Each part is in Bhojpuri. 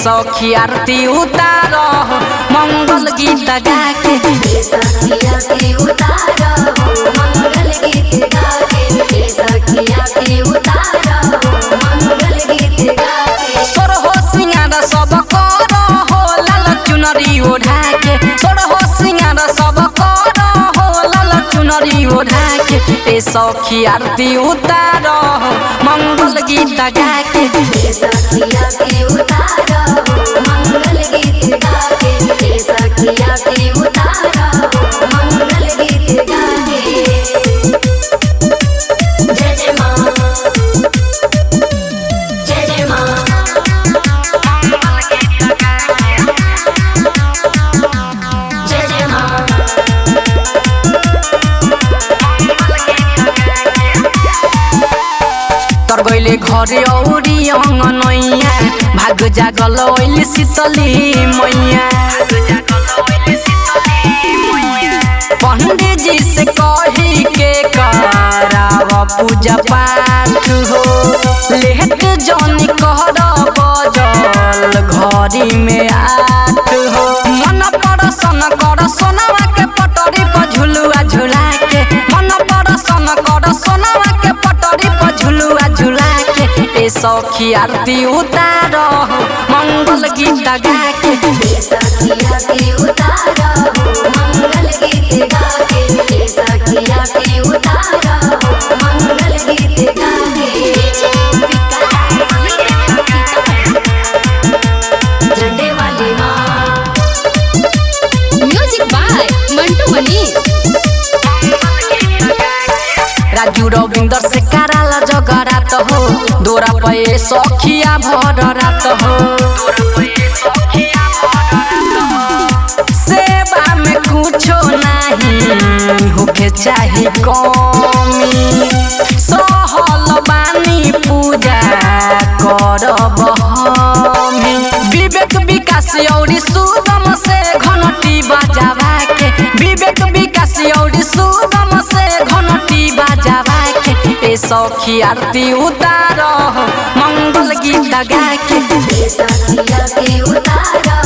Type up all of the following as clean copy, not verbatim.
सखी आरती उतारो मंगल गीत गा के सखी आरती उतारो मंगल गीत गा के सखी आरती उतारो मंगल गीत गा के सोर हो सिंगार सब करो हो लाल चुनरी ओढ़ा के सोर हो सिंगार सब करो हो लाल चुनरी ओढ़ा के ए सखी आरती उतारो मंगल गीत गा के सखी आरती उतारो मंगल गीत गा के सखी आरती उतारो मंगल गीत गा के जय जय मां जय जय मां जय जय मां तर गइले घर औरी अंगनैया भाग जागल ओइल शीतली मैया पंडित जी से कही के कराव पूजा पाठ हो लेट जनी कहर बजल घड़ी में आठ हो मन परसन कर सोनवा के पटरी पर झुलुआ झुला के मन परसन कर सोनवा के पटरी पर झुलुआ झुला के ए सखी आरती उतारो मंगल गीत गा के सखी आरती उतारो मंगल गीत गा के सखी आरती उतारो मंगल गीत गा के झंडे वाली मां म्यूजिक बाय मंटू मनी राजू रविंदर से कराल जगरात हो दोरा पे सखिया भर रात हो सेवा में कुछो नहीं होके चाही कमी सहल बानी पूजा करब हमी विवेक विकास औरी सुगम से घंटी बजावा के विवेक विकास औरी सुगम से घंटी बजावा के ए सखी आरती उतारो मंगल गीत गा के सखी आरती उतारो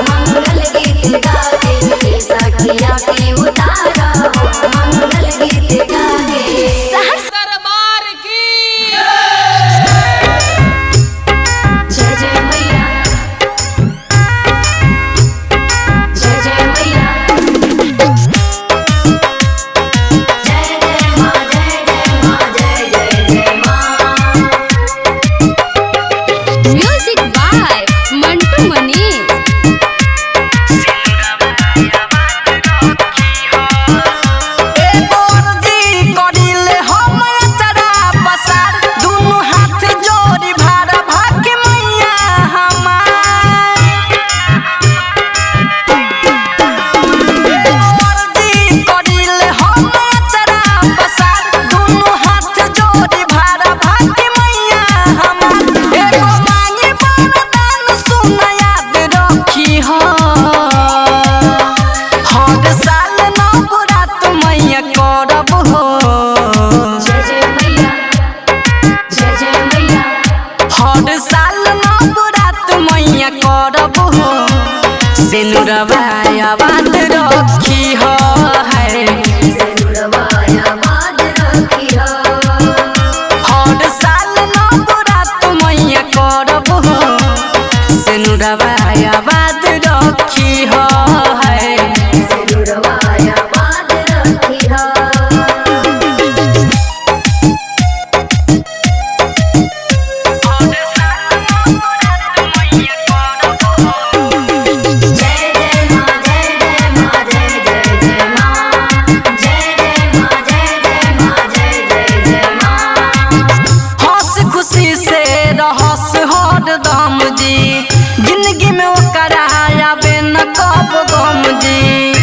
मंगल गीत गा के सखी आरती उतारो मंगल गीत गा के दरबार की जय जय मैया जय जय मैया जय जय मां जय जय मां जय जय जय मां म्यूजिक बाय मंटू मनी सेनुरवाया बात रखी हो है सेनुरवाया बात रखी हो हर साल नवरात मैया करब हो सेनुरवाया बात रखी हो है सेनुरवाया बात रखी हो जिंदगी में ओकर आवे न कब गम जी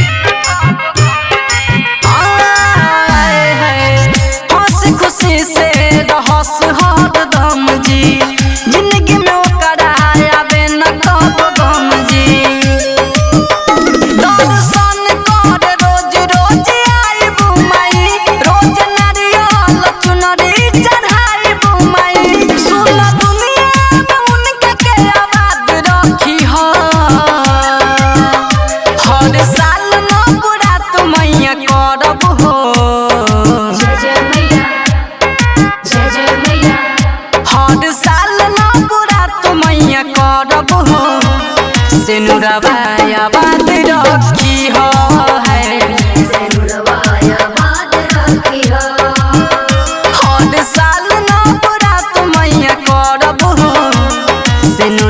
हंस खुशी से रहस हरदम जी जिंदगी में ओकर आवे न कब गम जी दर्शन कर रोज रोज आइबू माई रोज नारियल चुनरी चढ़ाइबू माई सुन दुनिया में उनके के आवाज रखी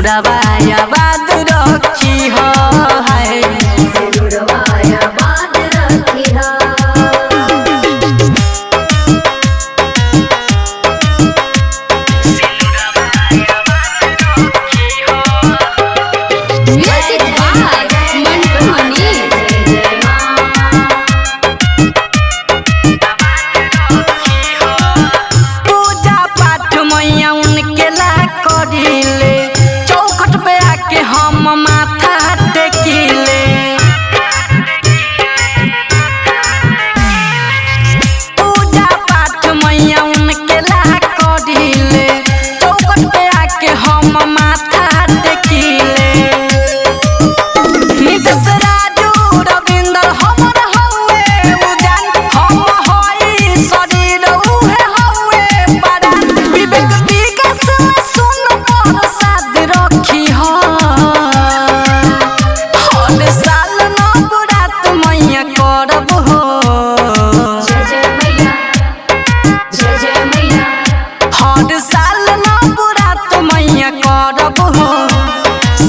सिनुरवाया बाद रखी हो है सिनुरवाया बाद रखी हो म्यूजिक बाय मंटू मनी। पूजा पाठ मैया उनके ला करिले चौखट पे आके हम माथा टेकिले पूजा पाठ मैया उनके ला करिले चौखट पे आके हम माथा टेकिले नितस राजू रविंदर हमर हउए उजान हम होई शरीर उहे हउए परान विवेक विकास में सुन प्रसाद रखी हो हर साल नवरात मैया करब हो जय जय मैया जय जय मैया हर साल नवरात मैया करब हो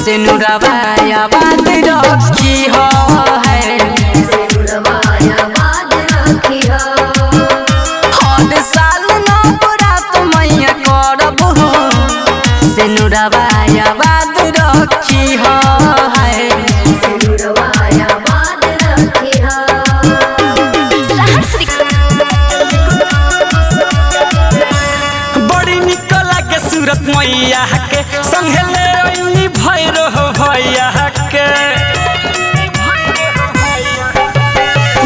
सिनुरवाया बाद रखी हो है सिनुरवाया बाद रखी हो हर साल नवरात मैया करब हो सिनुरवाया बाद रखी हो है सिनुरवाया बाद रखी हो बड़ी निक लागे सूरत मैया के संगे ले अइली भैरो भैया के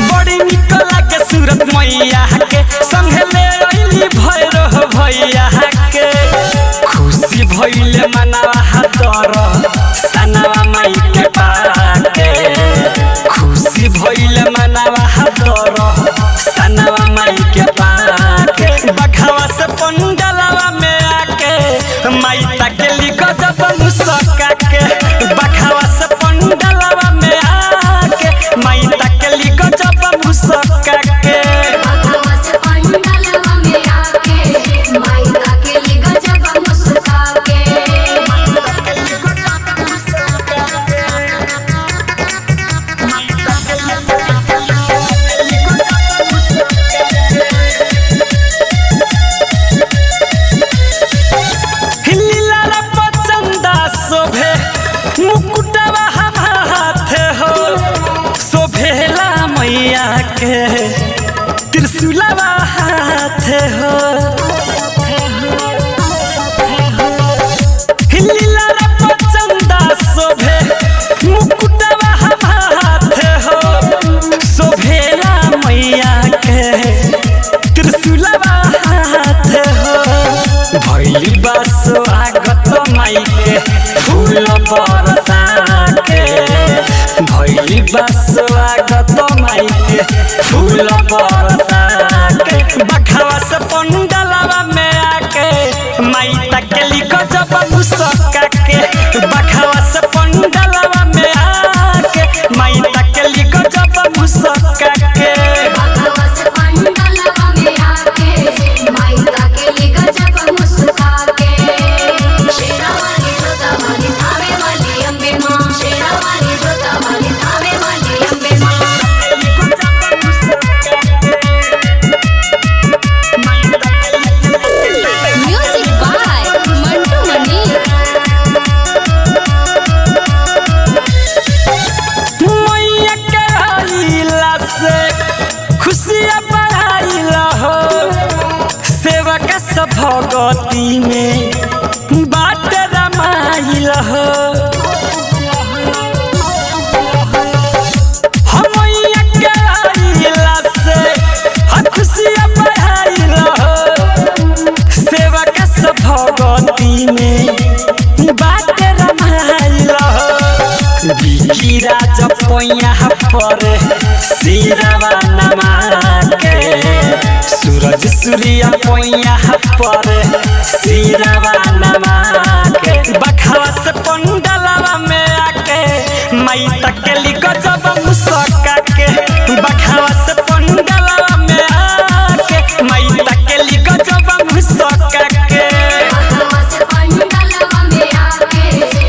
बड़ी निक लागे सूरत मैया के संगे ले अइली भैरो भैया के खुशी भइले मनवा तोर सनवा माई के पाके खुशी भइले मनवा तोर सनवा माई के पाके बखवा से पंडलवा में आके माई तकली गजब मुसका के बखवा से पंडलवा में आके माई तकली गजब मुसका के भगवत पंडलवा में आके माई तकली गजब मुस्का के हिलीला रे पचंदा शोभे मुकुटवा हाथे हो शोभेला मैया के त्रिशूलवा हाथे हो हिलीला रे पचंदा शोभे मुकुटवा हाथे हो शोभेला मैया के त्रिशूलवा हाथे हो भैली बस आगत माई के फूल बरसा के भैली बस आगत माई के फूल बरसा के बखवा से पंडलवा में आके माई तकली गजब मुसका के बखवा से पंडलवा में आके माई तकली गजब मुसका के भगवत पंडलवा में आके माई तकली गजब मुस्का के शेरा वाली जोता वाली थावे वाली अम्बे माँ शेरा वाली जोता वाली थावे वाली अम्बे माँ म्यूजिक बाय मंटू मनी। मैया के आइला से खुशियाँ बढ़ाइला हो सेवक सब भगती में बाट रमाइला हो मैया के आइला से खुशियाँ बढ़ाइला हो सेवक सब भगती में बाट रमाइला हो बिकी राज पोया पर सिरवा नमा के सूरज सूर्य पोया पर सिरवा नमा के बखवा से पंडलवा में आके माई तकली गजब मुसका के बखवा से पंडलवा में आके माई तकली गजब मुसका के भगवत पंडलवा में आके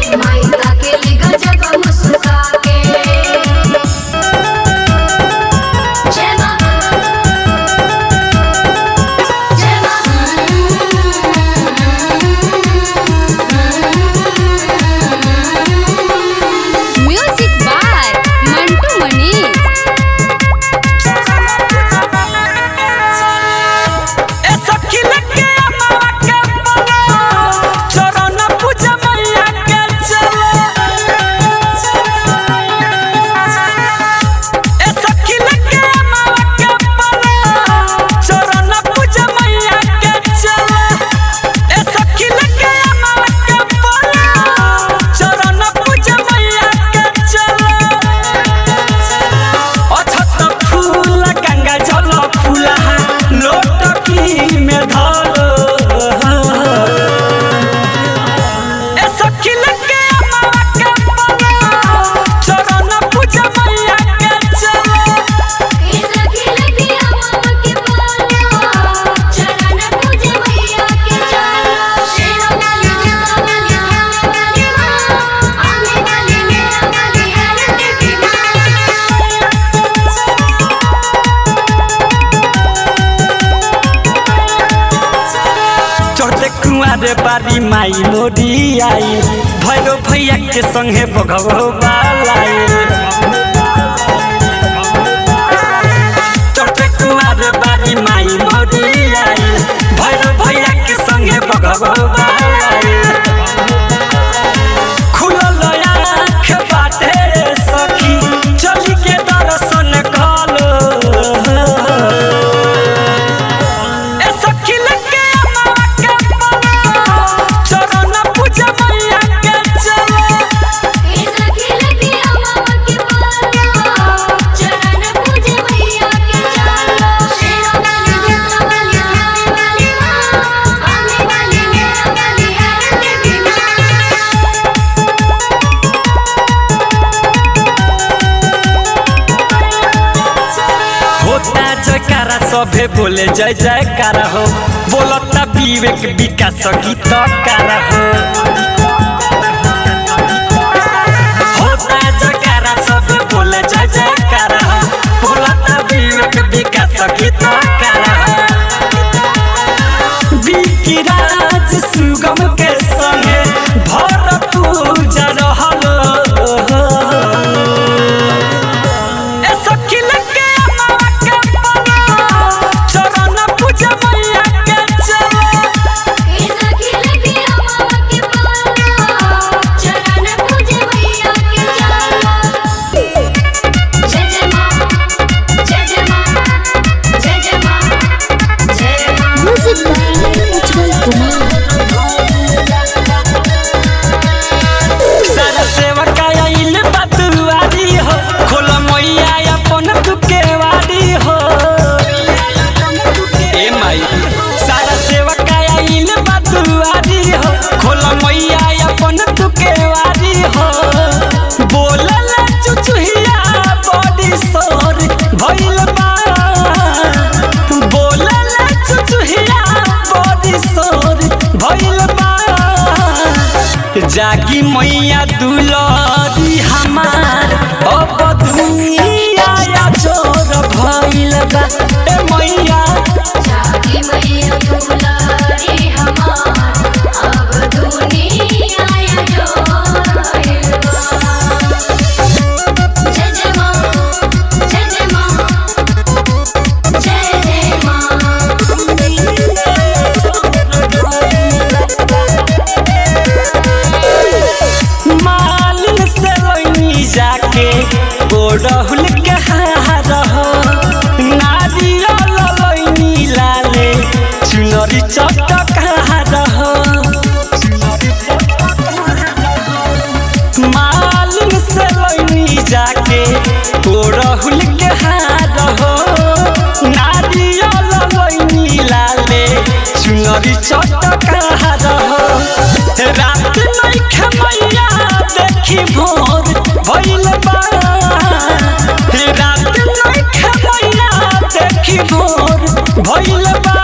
बारी माई मोरी आई भैरो भैया के संगे बघबो बालाई चढ़ते कुमार बारी माई मोरी आई भैरो भैया के संगे बघबो बालाई खुलल आँख बाटे सखी चली के दर्शन कलो ए सखी लगे अम्मा के पाला चरण पूजा मैया के चलो ए सखी लगे अम्मा के पाला चरण पूजा मैया के चलो शेरा वाली जटा वाली आने वाली माँ आने वाली मेरा वाली हर देवी होता जयकारा सभे बोले जय जयकारा हो बोलता विवेक विकास गीत कारा हो होता जयकारा सभे बोले जय जयकारा हो बोलता विवेक विकास गीत कारा हो विकिराज सुगम के संगे भर पूजा रहलो ए सखी लगे अम्मा के पाला चरण पूजा मैया के चलो ए सखी लगे अम्मा के पाला चरण पूजा मैया के चलो जय जय माँ जय जय माँ जय जय माँ जय माँ म्यूजिक बाय उज्जवल कुमार। सारा सेवक आइल बतुआरी हो खोल मैया अपन दुकेवारी हो ए माई सारा सेवक आइल बतुआरी हो खोल मैया अपन दुकेवारी हो बोलल चुचुहिया बड़ी सोर भइल बा बोलल चुचुहिया बड़ी सोर भइल बा जागी मैया दुलारी हमार अब दुनिया या जोर भइल बा ए मैया जागी मैया दुलारी हमार अब दुनिया या जोर जय जय माँ जय जय माँ जय जय मालिन से रोइनी जाके ओढ़हुल के हार हो नारियल लोइनी लाले चुनरी चटकार हो मालिन से रोइनी जाके ओढ़हुल के हार हो नारियल लोइनी लाले चुनरी चटकार हो रात नइखे मैया देखी भोर भइल बा रात नइखे मैया देखी भोर भइल बा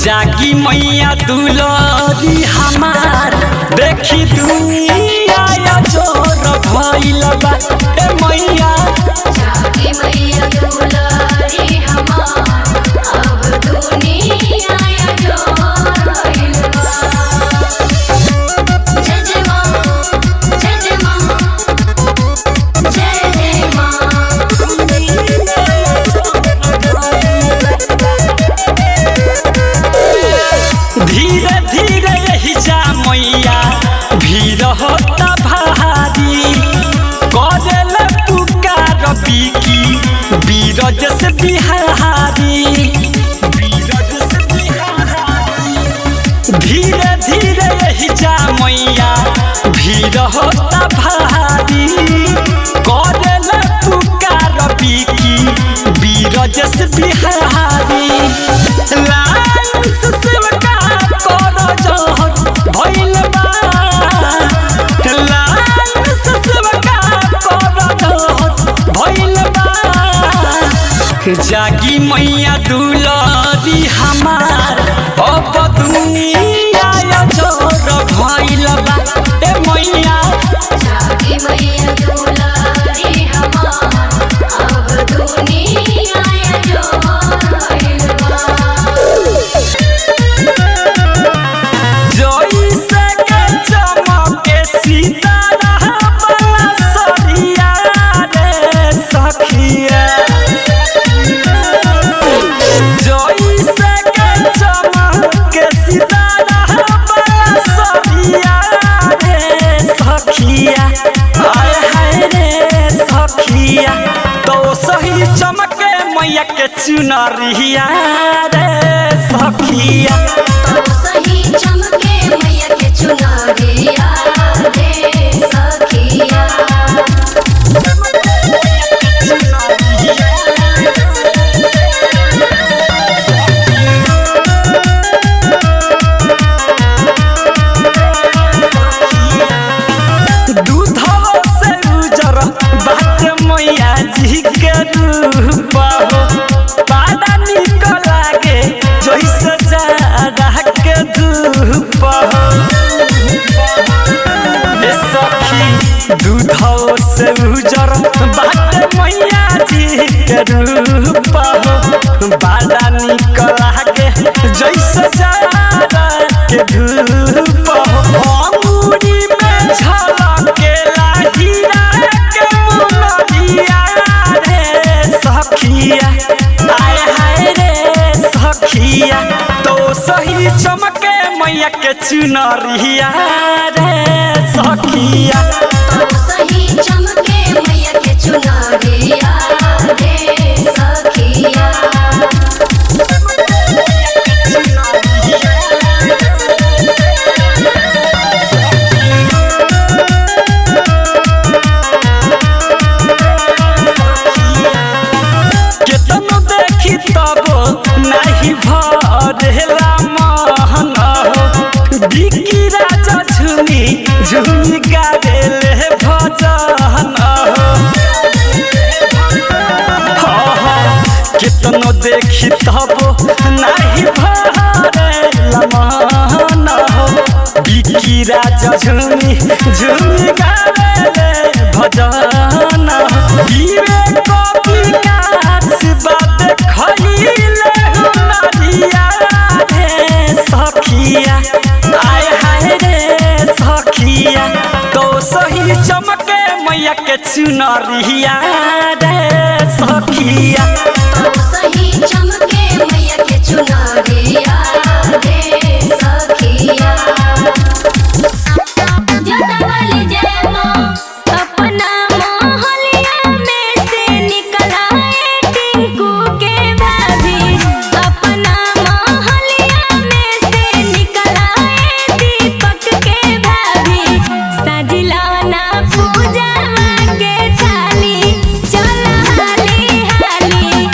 जागी मैया दुलारी हमार देखी दुनिया या जोर भइल बा ए मैया जागी मैया दुलारी हमार अब दुनिया या जोर जय जय माँ जय जय माँ जय जय धीरे धीरे यही जा मैया भीड़ होता भारी करेल पुकार बिकी बीरज से बिहारी धीरे धीरे यही जा मैया भीड़ होता भारी करेल पुकार बिकी बीरज से बिहारी लाइन से सेवका कर जोहर भइल बा लाइन से सेवका कर जोहर भइल बा जागी मैया दुलारी हमार अब दुनिया या जोर भइल बा ए मैया जागी मैया दुलारी हमार अब दुनिया या जोर मैया के चुनरिया रे सखिया तो सही चमके मैया के चुनरिया रे सखिया। दूधवा से उजर बात मैया जी के रूप हो बड़ा निक लागे जैसे जाड़ा के धूप हो ए सखी दूधवा से उजर बात मैया जी के रूप हो बड़ा निक लागे जैसे जाड़ा के धूप हो अंगूरी में झलकेला हीरा के मुनरिया रे सखिया आय हाय रे सखिया तो सही चमके मैया के चुनरिया रे सखिया तो सही चमके मैया के चुनरिया रे सखिया। केतनो देखी तबो नाही भरेला मन हो बिकी राजा झुमी झुमी गावेले भजन हो केतनो देखी तबो नाही भरेला मन हो बिकी राजा झुमी झुमी गावेले भजन विवेक विकास बात खइले नरिया रे सखिया आय हाय रे सखिया तो सही चमके मैया के चुनरिया रे सखिया तो सही चमके मैया के चुनरिया रे सखिया। जतवाली जय माँ अपना मोहल्ला में से निकलाए टिंकू के भाभी अपना मोहल्ला में से निकलाए दीपक के भाभी सजिलाना पूजा के थाली चल हाली हाली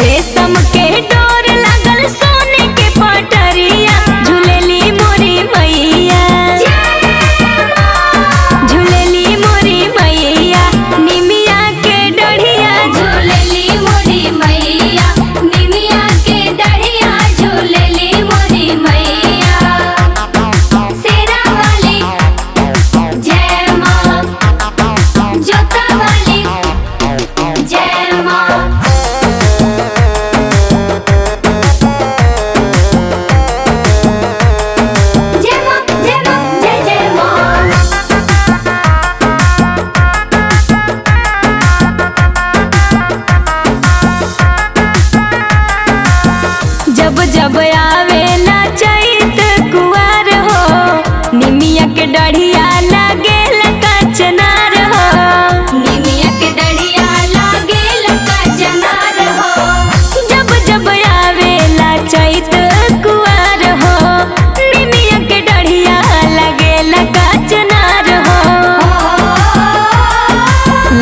रेशम के डोर लागल सोने के पटरिया झूलेली मोरी मैया झूलेली मोरी मैया निमिया के डढ़िया झूलेली मोरी मैया निमिया के डढ़िया झूलेली मोरी मैया शेरा वाली जय माँ जोता वाली जय माँ जय माँ जय माँ जय जय माँ जब जब आवेला चैत कुवार हो निमिया के डढ़िया लागेला कचनार हो निमिया के डढ़िया लागे लका चनार हो जब जब आवेला चैत कुवार हो निमिया के डढ़िया लागेला कचनार हो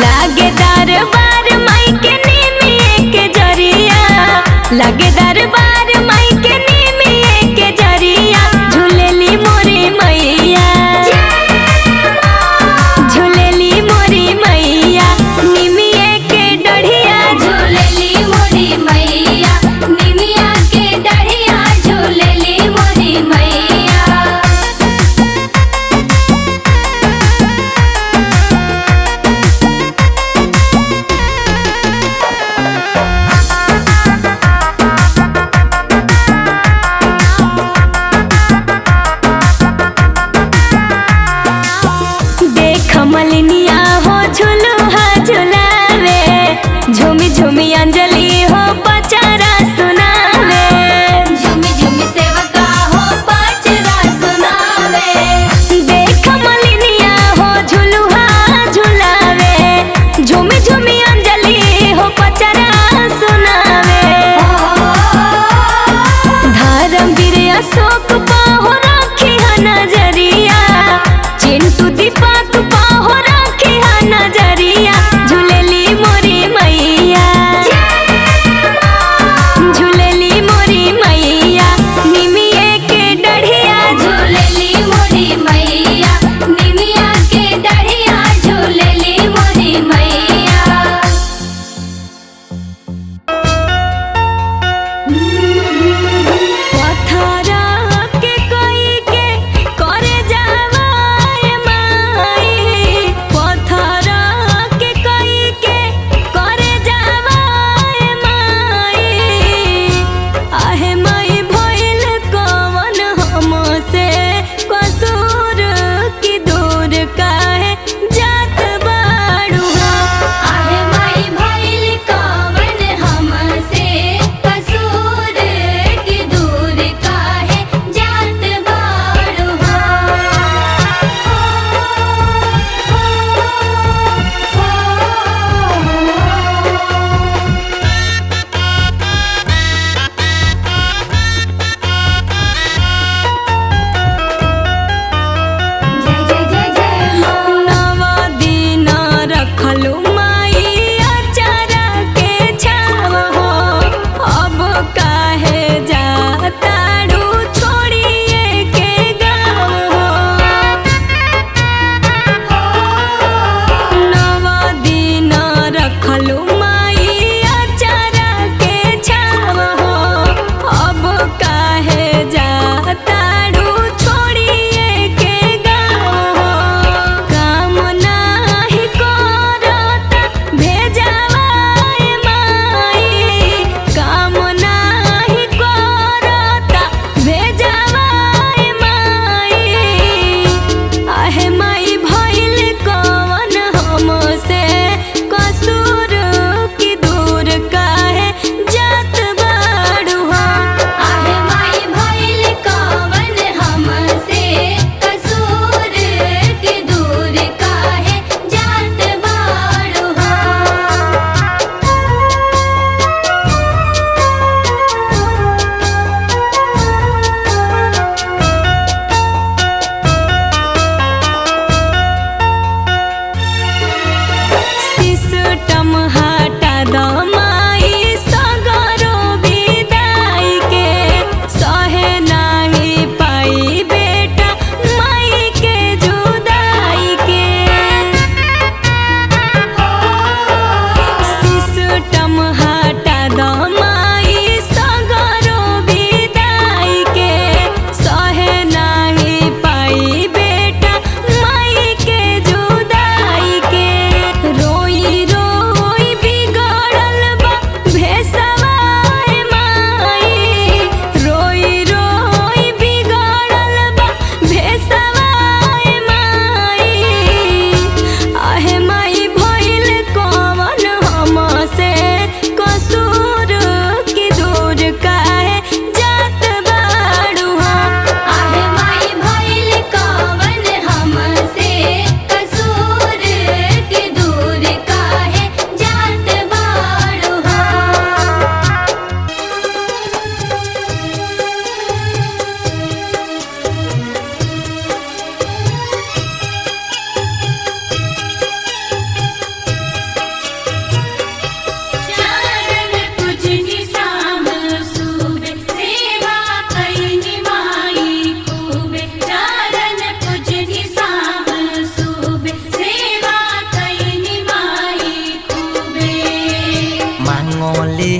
लागे दरबार माई के निमिया के जरिया लागे दरबार माई के निमिया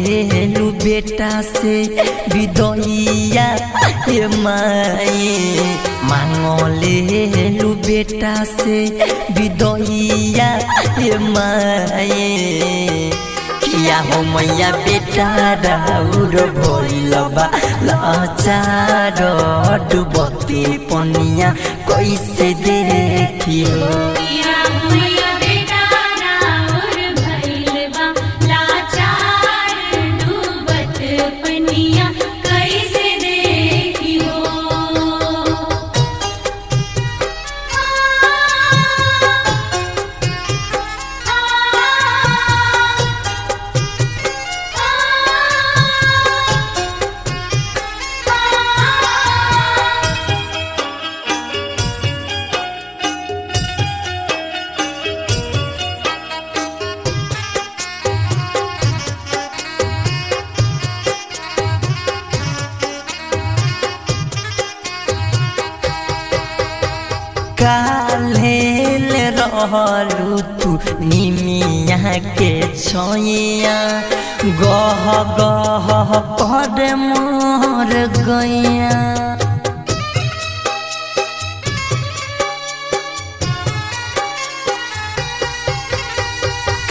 लेलू बेटा से विदइया हे माई मांगो लेलू बेटा से विदइया हे माई किया हो मैया बेटा राउर भइलबा लाचार डुबते पनिया कैसे देखियो काल्हेल रहलू तू निमिया के छोइया गह गह कर मोर गैया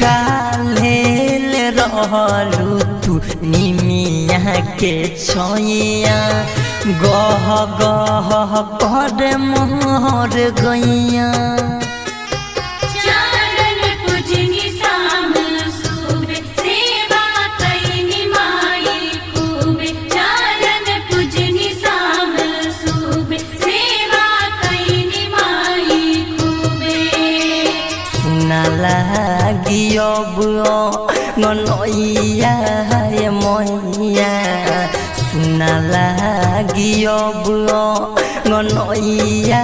काल्हेल रहलू तू निमिया के छोइया गह गह कर मोर गैया लागियब गनैया हे मैया सुना लागियब गनैया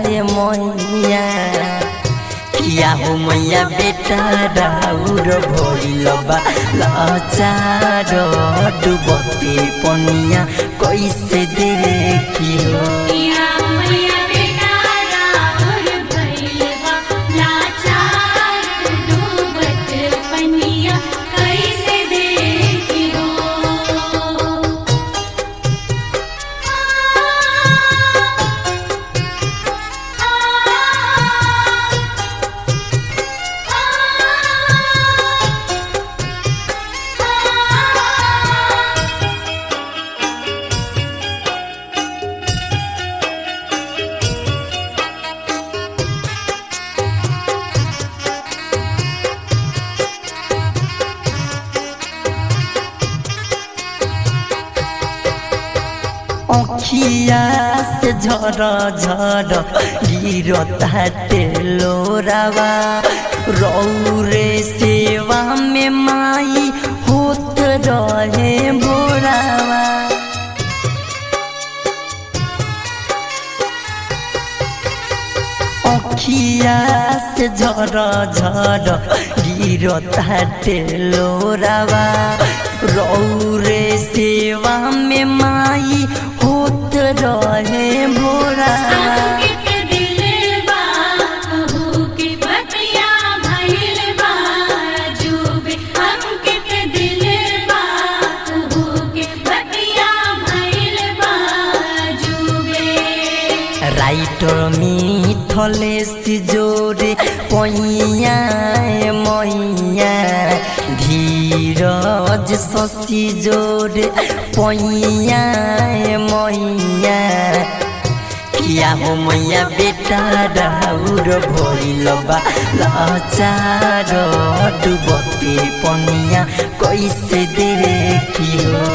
हे मैया किया हो मैया बेटा राउर भइलबा लाचार डुबते पनिया कैसे देखियो अखिया से झर झर गिरताटे लोरावा रौरे सेवा में माई होत रहे भोरावा अखिया से झर झर गिरताटे लोरावा रौरे सेवा में माई होत रहे भोरावा राइटर मिथले सिजोरे पैया मैया धीरज शशि जोरे पैया मैया किया हो मैया बेटा राउर भइलबा लाचार डुबते पनिया कैसे देखियो